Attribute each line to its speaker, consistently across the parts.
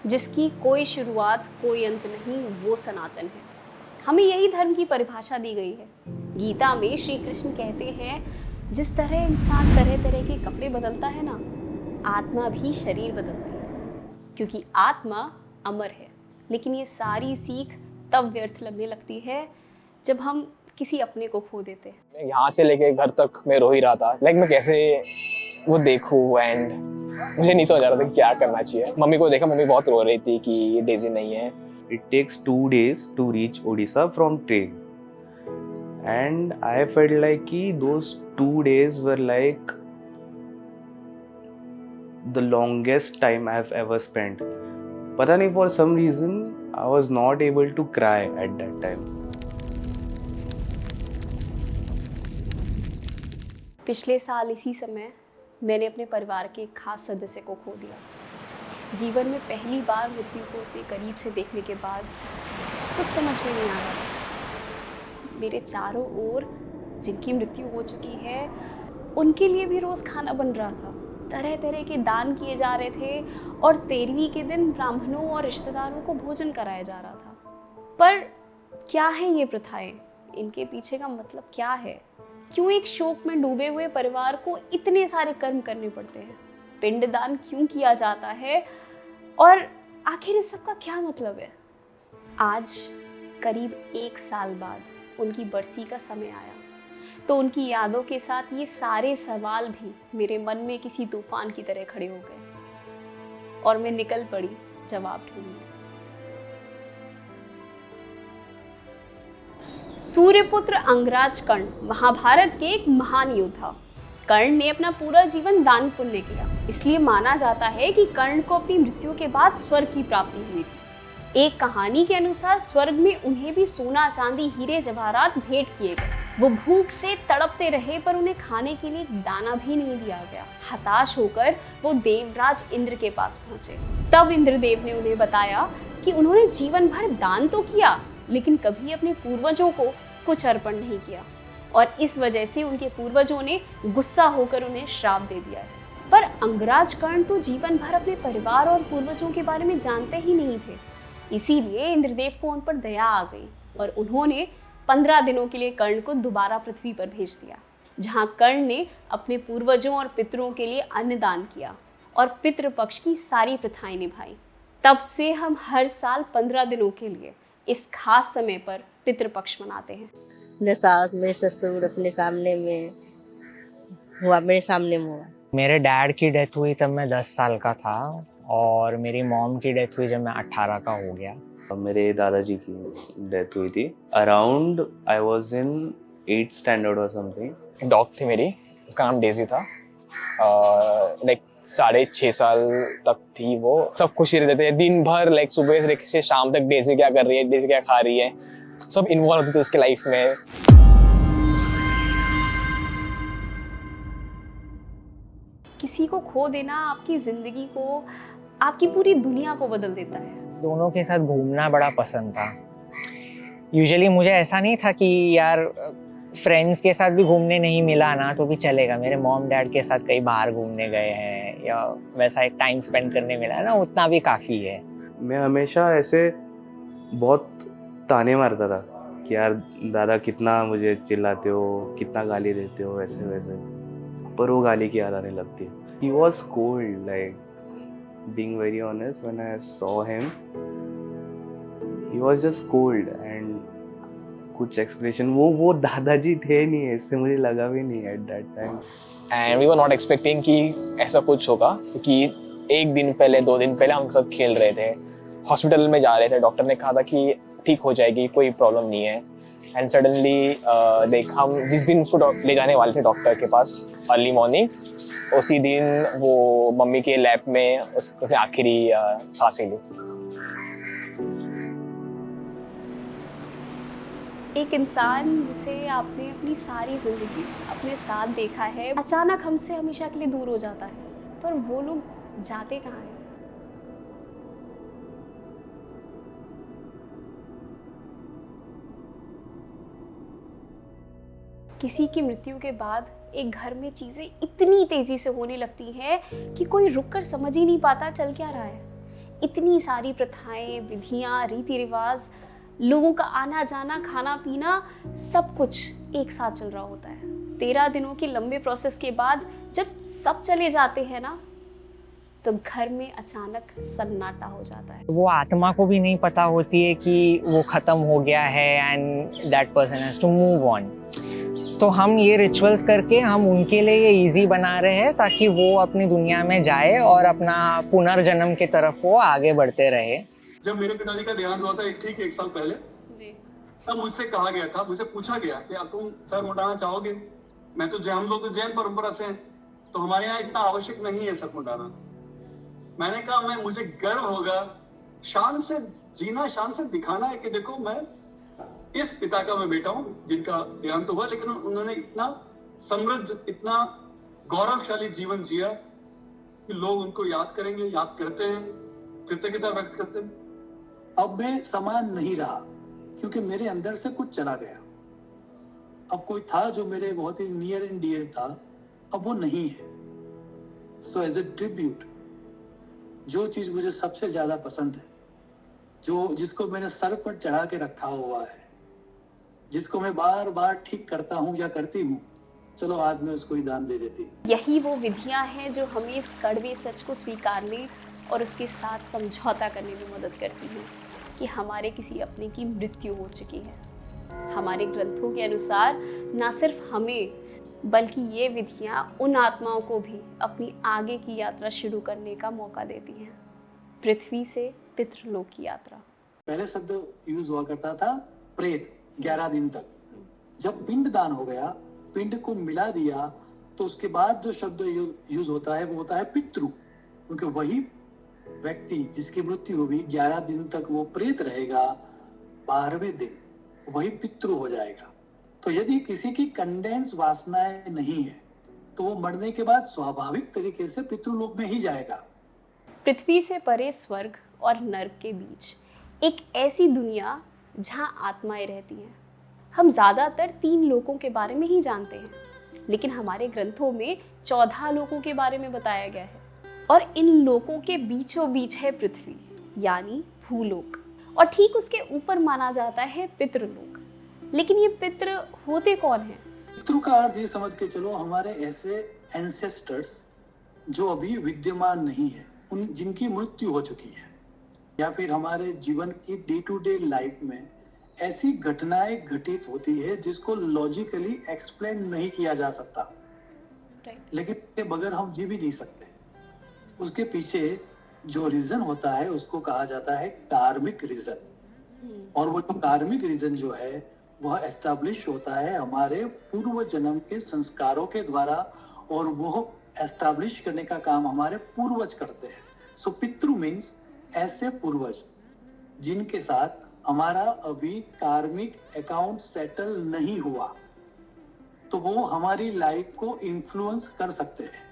Speaker 1: जिसकी कोई शुरुआत कोई अंत नहीं, वो सनातन है। हमें यही धर्म की परिभाषा दी गई है। गीता में श्री कृष्ण कहते हैं, जिस तरह इंसान तरह तरह के कपड़े बदलता है ना, आत्मा भी शरीर बदलती है, क्योंकि आत्मा अमर है। लेकिन ये सारी सीख तब व्यर्थ लगने लगती है जब हम किसी अपने को खो देते हैं।
Speaker 2: यहाँ से लेके घर तक मैं रो ही रहा था, मैं कैसे वो देखूं, एंड मुझे नहीं समझ आ रहा था कि क्या करना चाहिए। मम्मी को देखा, मम्मी बहुत रो रही थी कि डेजी नहीं है।
Speaker 3: It takes 2 days to reach Odisha from train, and I felt like कि those 2 days were like the longest time I've ever spent. पता नहीं, for some reason I was not able to cry at that time.
Speaker 1: पिछले साल इसी समय मैंने अपने परिवार के एक खास सदस्य को खो दिया। जीवन में पहली बार मृत्यु को इतने करीब से देखने के बाद कुछ समझ में नहीं आ रहा। मेरे चारों ओर जिनकी मृत्यु हो चुकी है, उनके लिए भी रोज़ खाना बन रहा था। तरह तरह के दान किए जा रहे थे और 13वीं के दिन ब्राह्मणों और रिश्तेदारों को भोजन कराया जा रहा था। पर क्या है ये प्रथाएं? इनके पीछे का मतलब क्या है? क्यों एक शोक में डूबे हुए परिवार को इतने सारे कर्म करने पड़ते हैं? पिंडदान क्यों किया जाता है और आखिर इस सब का क्या मतलब है? आज करीब 1 साल बाद उनकी बरसी का समय आया, तो उनकी यादों के साथ ये सारे सवाल भी मेरे मन में किसी तूफान की तरह खड़े हो गए और मैं निकल पड़ी जवाब ढूंढने। सूर्यपुत्र अंगराज कर्ण महाभारत के एक महान योद्धा। कर्ण ने अपना पूरा जीवन दान पुण्य किया, इसलिए माना जाता है कि कर्ण को अपनी मृत्यु के बाद स्वर्ग की प्राप्ति हुई थी। एक कहानी के अनुसार स्वर्ग में उन्हें भी सोना, चांदी, हीरे जवाहरात भेंट किए गए। वो भूख से तड़पते रहे, पर उन्हें खाने के लिए दाना भी नहीं दिया गया। हताश होकर वो देवराज इंद्र के पास पहुंचे। तब इंद्रदेव ने उन्हें बताया कि उन्होंने जीवन भर दान तो किया, लेकिन कभी अपने पूर्वजों को कुछ अर्पण नहीं किया, और इस वजह से उनके पूर्वजों ने गुस्सा होकर उन्हें श्राप दे दिया है। पर अंगराज कर्ण तो जीवन भर अपने परिवार और पूर्वजों के बारे में जानते ही नहीं थे। इसीलिए इंद्रदेव को उन पर दया आ गई और उन्होंने 15 दिनों के लिए कर्ण को दोबारा पृथ्वी पर भेज दिया, जहां कर्ण ने अपने पूर्वजों और पितरों के लिए अन्नदान किया और पितृपक्ष की सारी प्रथाएं निभाई। तब से हम हर साल 15 दिनों के लिए इस खास समय पर पितृपक्ष मनाते हैं।
Speaker 4: मेरे सास, मेरे ससुर अपने सामने में हुआ, मेरे सामने में हुआ।
Speaker 5: मेरे डैड की डेथ हुई तब मैं 10 साल का था, और मेरी मॉम की डेथ हुई जब मैं 18 का हो गया।
Speaker 3: मेरे दादाजी की डेथ हुई थी around I was in 8th standard और समथिंग।
Speaker 2: एक डॉग थी मेरी, उसका नाम डेजी था। 6.5 साल तक थी वो। सब खुशी रहते थे दिन भर, सुबह से शाम तक डेजी क्या कर रही है, डेजी क्या खा रही है, सब इन्वॉल्व होते थे उसके लाइफ में।
Speaker 1: किसी को खो देना आपकी जिंदगी को, आपकी पूरी दुनिया को बदल देता है।
Speaker 5: दोनों के साथ घूमना बड़ा पसंद था। यूजुअली मुझे ऐसा नहीं था कि यार फ्रेंड्स के साथ भी घूमने नहीं मिला ना तो भी चलेगा, मेरे मॉम डैड के साथ कहीं बाहर घूमने गए हैं या वैसा एक टाइम स्पेंड करने मिला ना, उतना भी काफ़ी है।
Speaker 3: मैं हमेशा ऐसे बहुत ताने मारता था कि यार दादा कितना मुझे चिल्लाते हो, कितना गाली देते हो, ऐसे वैसे, पर वो गाली की याद आने लगती है। He was cold, like being very honest, when I saw him, he was just cold and कुछ एक्सप्रेशन वो दादाजी थे नहीं, इससे मुझे लगा भी नहीं at that time.
Speaker 2: And we were not expecting कि ऐसा कुछ होगा, क्योंकि 1 दिन पहले 2 दिन पहले हम उनके साथ खेल रहे थे, हॉस्पिटल में जा रहे थे, डॉक्टर ने कहा था कि ठीक हो जाएगी, कोई प्रॉब्लम नहीं है। एंड सडनली हम जिस दिन उसको ले जाने वाले थे डॉक्टर के पास अर्ली मॉर्निंग, उसी दिन वो मम्मी के लैब में उसने आखिरी सांसें ली।
Speaker 1: एक इंसान जिसे आपने अपनी सारी जिंदगी अपने साथ देखा है, अचानक हमसे हमेशा के लिए दूर हो जाता है, पर वो लोग जाते कहाँ हैं? किसी की मृत्यु के बाद एक घर में चीजें इतनी तेजी से होने लगती हैं कि कोई रुककर समझ ही नहीं पाता चल क्या रहा है। इतनी सारी प्रथाएं, विधियां, रीति रिवाज, लोगों का आना जाना, खाना पीना, सब कुछ एक साथ चल रहा होता है। 13 दिनों के लंबे प्रोसेस के बाद जब सब चले जाते हैं ना, तो घर में अचानक सन्नाटा हो जाता है।
Speaker 5: वो आत्मा को भी नहीं पता होती है कि वो खत्म हो गया है and that person has to move on. तो हम ये रिचुअल्स करके हम उनके लिए ये इजी बना रहे हैं ताकि वो अपनी दुनिया में जाए और अपना पुनर्जन्म की तरफ वो आगे बढ़ते रहे।
Speaker 6: जब मेरे पिताजी का देहांत हुआ था ठीक 1 साल पहले, तब मुझसे कहा गया था, मुझसे पूछा गया कि आप तुम सर मुंडाना चाहोगे? मैं तो हम लोग तो जैन परंपरा से हैं, तो हमारे यहाँ इतना आवश्यक नहीं है सर मुंडाना। मैंने कहा मुझे गर्व होगा, शान से जीना, शान से दिखाना है कि देखो मैं इस पिता का मैं बेटा हूँ जिनका देहांत हुआ, लेकिन उन्होंने इतना समृद्ध, इतना गौरवशाली जीवन जिया कि लोग उनको याद करेंगे, याद करते हैं, कृतज्ञता व्यक्त करते हैं।
Speaker 7: अब मैं समान नहीं रहा क्योंकि मेरे अंदर से कुछ चला गया। अब कोई था जो मेरे बहुत ही नियर एंड डियर था, अब वो नहीं है। सो एज ए ट्रिब्यूट, जो चीज मुझे सबसे ज्यादा पसंद है, जिसको मैंने सर पर चढ़ा के रखा हुआ है, जिसको मैं बार बार ठीक करता हूँ या करती हूँ, चलो आज मैं उसको ही दान दे देती हूँ।
Speaker 1: यही वो विधियां हैं जो हमें इस कड़वे सच को स्वीकारने और उसके साथ समझौता करने में मदद करती हैं कि हमारे किसी अपने की मृत्यु हो चुकी है। हमारे ग्रंथों के अनुसार ना सिर्फ हमें, बल्कि ये विधियां उन आत्माओं को भी अपनी आगे की यात्रा शुरू करने का मौका देती हैं। पृथ्वी से पितृलोक की यात्रा।
Speaker 7: पहले शब्द यूज हुआ करता था प्रेत, 11 दिन तक। जब पिंड दान हो गया, पिंड को मिला दिया, तो उसके बाद जो शब्द यूज होता है वो होता है पितृ, क्योंकि वही व्यक्ति जिसकी मृत्यु हुई 11 दिन तक वो प्रेत रहेगा, 12वें दिन वही पितृ हो जाएगा। तो यदि किसी की कंडेंस वासनाएं नहीं है तो वो मरने के बाद स्वाभाविक तरीके से पितृलोक में ही जाएगा।
Speaker 1: पृथ्वी से परे स्वर्ग और नर्क के बीच एक ऐसी दुनिया जहां आत्माएं रहती हैं। हम ज़्यादातर 3 लोकों के बारे में ही जानते हैं, लेकिन हमारे ग्रंथों में 14 लोकों के बारे में बताया गया है। और इन लोकों के बीचों बीच है पृथ्वी, यानी भूलोक, और ठीक उसके ऊपर माना जाता है पितृलोक। लेकिन ये पितृ होते कौन हैं?
Speaker 7: पितृ का अर्थ ये समझ के चलो, हमारे ऐसे एंसेस्टर्स जो अभी विद्यमान नहीं है, उन जिनकी मृत्यु हो चुकी है, या फिर हमारे जीवन की डे टू डे लाइफ में ऐसी घटनाएं घटित होती है जिसको लॉजिकली एक्सप्लेन नहीं किया जा सकता, लेकिन के बगैर हम जी भी नहीं सकते। उसके पीछे जो रीजन होता है उसको कहा जाता है कार्मिक रीजन। और वो कार्मिक रीजन जो है वह एस्टैब्लिश होता है हमारे पूर्व जन्म के संस्कारों के द्वारा, और वो एस्टैब्लिश करने का काम हमारे पूर्वज करते हैं। सो पितृ मीन्स ऐसे पूर्वज जिनके साथ हमारा अभी कार्मिक अकाउंट सेटल नहीं हुआ, तो वो हमारी लाइफ को इन्फ्लुएंस कर सकते हैं।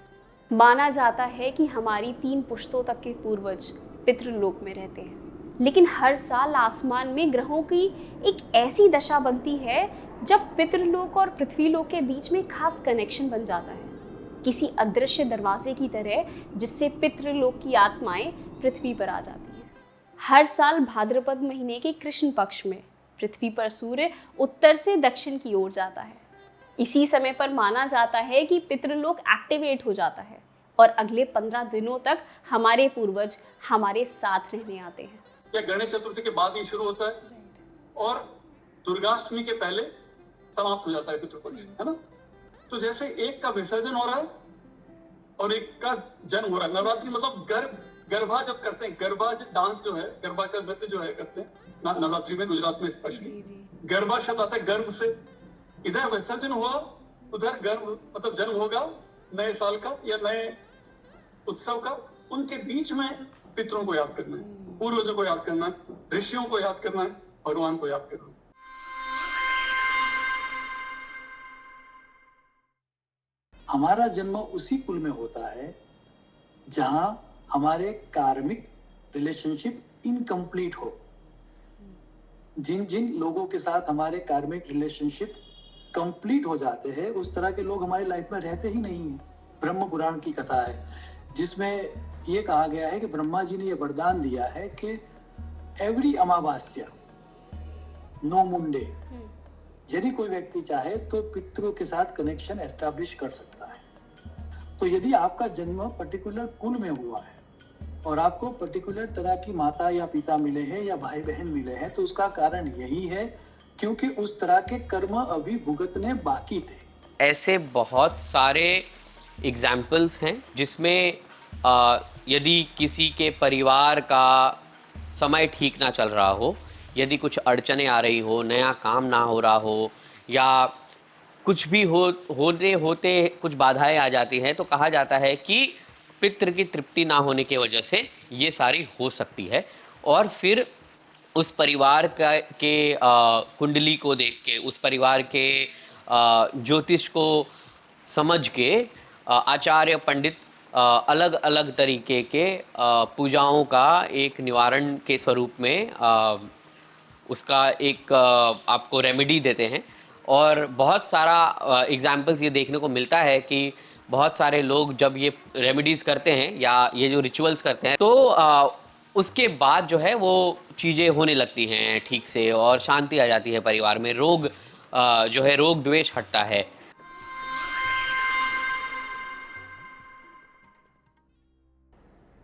Speaker 1: माना जाता है कि हमारी 3 पुश्तों तक के पूर्वज पितृलोक में रहते हैं, लेकिन हर साल आसमान में ग्रहों की एक ऐसी दशा बनती है जब पितृलोक और पृथ्वीलोक के बीच में खास कनेक्शन बन जाता है, किसी अदृश्य दरवाजे की तरह, जिससे पितृलोक की आत्माएं पृथ्वी पर आ जाती हैं। हर साल भाद्रपद महीने के कृष्ण पक्ष में पृथ्वी पर सूर्य उत्तर से दक्षिण की ओर जाता है। इसी समय पर माना जाता है कि पितृलोक एक्टिवेट हो जाता है और अगले 15 दिनों तक हमारे पूर्वज हमारे साथ रहने आते हैं।
Speaker 6: या गणेश चतुर्थी के बाद ही शुरू होता है और दुर्गाष्टमी के पहले समाप्त हो जाता है पितृपक्ष, है ना। तो जैसे एक का विसर्जन हो रहा है और एक का जन्म हो रहा है। नवरात्रि मतलब गरबा जब करते हैं, गरबा डांस जो है, गरबा का नृत्य जो है करते हैं नवरात्रि में, गुजरात में स्पेशली गरबा शब्द आता है गर्भ से। इधर विसर्जन हुआ, उधर गर्भ मतलब जन्म होगा नए साल का या नए उत्सव का। उनके बीच में पितरों को याद करना है, पूर्वजों को याद करना है, ऋषियों को याद करना है, भगवान को याद करना है।
Speaker 7: हमारा जन्म उसी कुल में होता है जहां हमारे कार्मिक रिलेशनशिप इनकम्प्लीट हो। जिन जिन लोगों के साथ हमारे कार्मिक रिलेशनशिप कंप्लीट हो जाते हैं, उस तरह के लोग हमारी लाइफ में रहते ही नहीं हैं। ब्रह्म पुराण की कथा है जिसमें ये कहा गया है कि ब्रह्मा जी ने ये वरदान दिया है कि एवरी अमावास्या नो मुंडे यदि कोई व्यक्ति चाहे तो पितरों के साथ कनेक्शन एस्टैब्लिश कर सकता है। तो यदि आपका जन्म पर्टिकुलर कुल में हुआ है और आपको पर्टिकुलर तरह की माता या पिता मिले हैं या भाई बहन मिले हैं, तो उसका कारण यही है क्योंकि उस तरह के कर्म अभी भुगतने बाकी थे।
Speaker 8: ऐसे बहुत सारे एग्जाम्पल्स हैं जिसमें यदि किसी के परिवार का समय ठीक ना चल रहा हो, यदि कुछ अड़चने आ रही हो, नया काम ना हो रहा हो, या कुछ भी होते होते कुछ बाधाएं आ जाती हैं, तो कहा जाता है कि पितृ की तृप्ति ना होने की वजह से ये सारी हो सकती है। और फिर उस परिवार के कुंडली को देख के, उस परिवार के ज्योतिष को समझ के आचार्य पंडित अलग अलग तरीके के पूजाओं का एक निवारण के स्वरूप में उसका एक आपको रेमेडी देते हैं। और बहुत सारा एग्जाम्पल्स ये देखने को मिलता है कि बहुत सारे लोग जब ये रेमेडीज़ करते हैं या ये जो रिचुअल्स करते हैं, तो उसके बाद जो है वो चीज़ें होने लगती हैं ठीक से और शांति आ जाती है परिवार में, रोग जो है रोग द्वेष हटता है।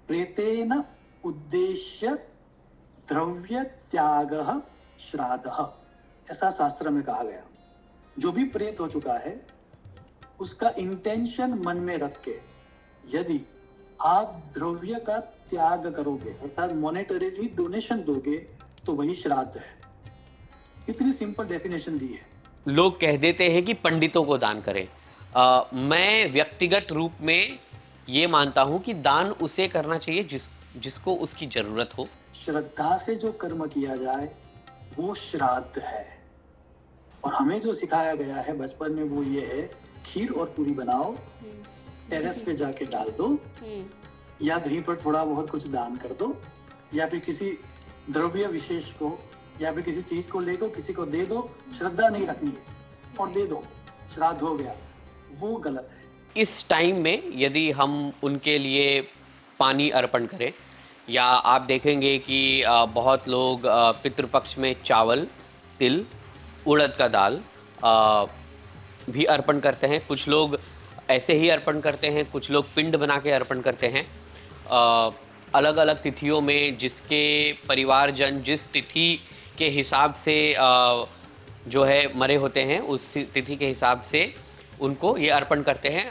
Speaker 7: प्रेतेन उद्देश्य द्रव्य त्याग श्राद्ध, ऐसा शास्त्र में कहा गया। जो भी प्रेत हो चुका है उसका इंटेंशन मन में रख के यदि आप द्रव्य का त्याग करोगे अर्थात मॉनेटरीली डोनेशन दोगे तो वही श्राद्ध है। इतनी सिंपल डेफिनेशन दी है।
Speaker 8: लोग कह देते हैं कि पंडितों को दान करें। मैं व्यक्तिगत रूप में ये मानता हूँ कि दान उसे करना चाहिए जिसको उसकी जरूरत हो।
Speaker 7: श्रद्धा से जो कर्म किया जाए वो श्राद्ध है। और हमें जो सिखाया गया है बचपन में वो ये है, खीर और पूरी बनाओ, टेरेस पे जाके डाल दो, या कहीं पर थोड़ा बहुत कुछ दान कर दो, या फिर किसी द्रव्य विशेष को या फिर किसी चीज को ले दो, किसी को दे दो। श्रद्धा नहीं रखनी है और दे दो, श्राद्ध हो गया, वो गलत है।
Speaker 8: इस टाइम में यदि हम उनके लिए पानी अर्पण करें, या आप देखेंगे कि बहुत लोग पितृपक्ष में चावल, तिल, उड़द का दाल भी अर्पण करते हैं। कुछ लोग ऐसे ही अर्पण करते हैं, कुछ लोग पिंड बना के अर्पण करते हैं। अलग अलग तिथियों में जिसके परिवारजन जिस तिथि के हिसाब से जो है मरे होते हैं, उस तिथि के हिसाब से उनको ये अर्पण करते हैं।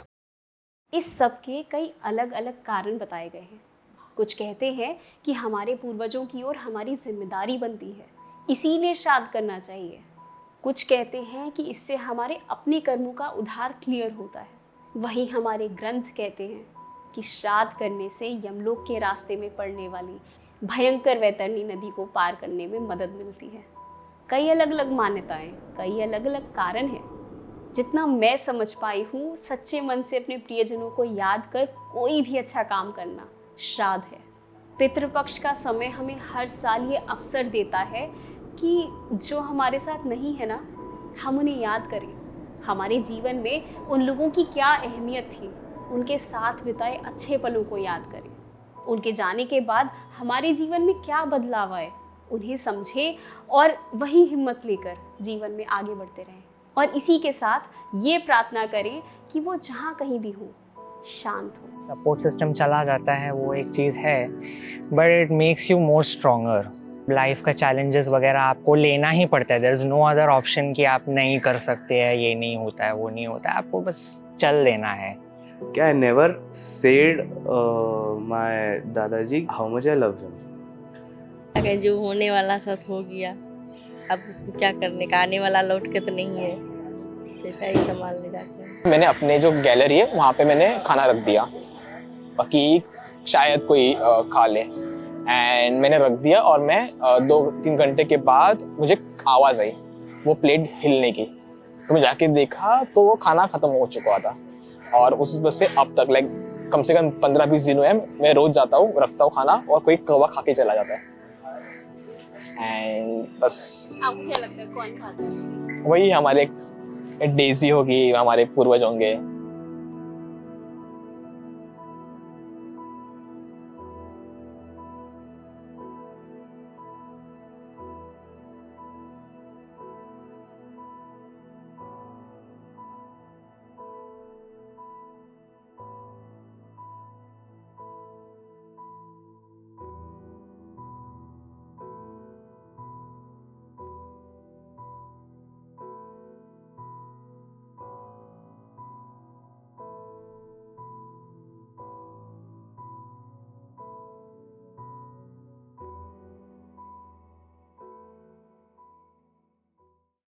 Speaker 1: इस सब के कई अलग अलग कारण बताए गए हैं। कुछ कहते हैं कि हमारे पूर्वजों की ओर हमारी जिम्मेदारी बनती है, इसीलिए श्राद्ध करना चाहिए। कुछ कहते हैं कि इससे हमारे अपने कर्मों का उद्धार क्लियर होता है। वहीं हमारे ग्रंथ कहते हैं कि श्राद्ध करने से यमलोक के रास्ते में पड़ने वाली भयंकर वैतरणी नदी को पार करने में मदद मिलती है। कई अलग अलग मान्यताएं, कई अलग अलग कारण हैं। जितना मैं समझ पाई हूँ, सच्चे मन से अपने प्रियजनों को याद कर कोई भी अच्छा काम करना श्राद्ध है। पितृपक्ष का समय हमें हर साल ये अवसर देता है कि जो हमारे साथ नहीं है ना, हम उन्हें याद करें। हमारे जीवन में उन लोगों की क्या अहमियत थी, उनके साथ बिताए अच्छे पलों को याद करें। उनके जाने के बाद हमारे जीवन में क्या बदलाव आए, उन्हें समझें और वही हिम्मत लेकर जीवन में आगे बढ़ते रहें। और इसी के साथ ये प्रार्थना करें कि वो जहाँ कहीं भी हो, शांत हो।
Speaker 5: सपोर्ट सिस्टम चला जाता है, वो एक चीज़ है, but it makes you more stronger. Life का चैलेंजेस वगैरह आपको लेना ही पड़ता है। There is no other option कि आप नहीं कर सकते हैं, ये नहीं होता है, वो नहीं होता है, आपको बस चल देना है।
Speaker 3: क्या आई नेवर सेड माय दादाजी how much I love him.
Speaker 4: अगर जो होने वाला सब हो गया, अब उसको क्या करने का, आने वाला लौट के तो नहीं है, तो ऐसा ही संभालने जाते हैं।
Speaker 2: मैंने अपने जो गैलरी है वहाँ पे मैंने खाना रख दिया कि शायद कोई खा ले, एंड मैंने रख दिया। और मैं 2-3 घंटे के बाद मुझे आवाज़ आई वो प्लेट हिलने की, तो मैं जाके देखा तो वो खाना ख़त्म हो चुका था। और उस वजह से अब तक लाइक कम से कम 15-20 दिन हुए मैं रोज़ जाता हूँ, रखता हूँ खाना और कोई कौवा खा के चला जाता है। एंड बस
Speaker 1: आपको क्या लगता है कौन खाता है?
Speaker 2: वही हमारे डेजी होगी, हमारे पूर्वज होंगे।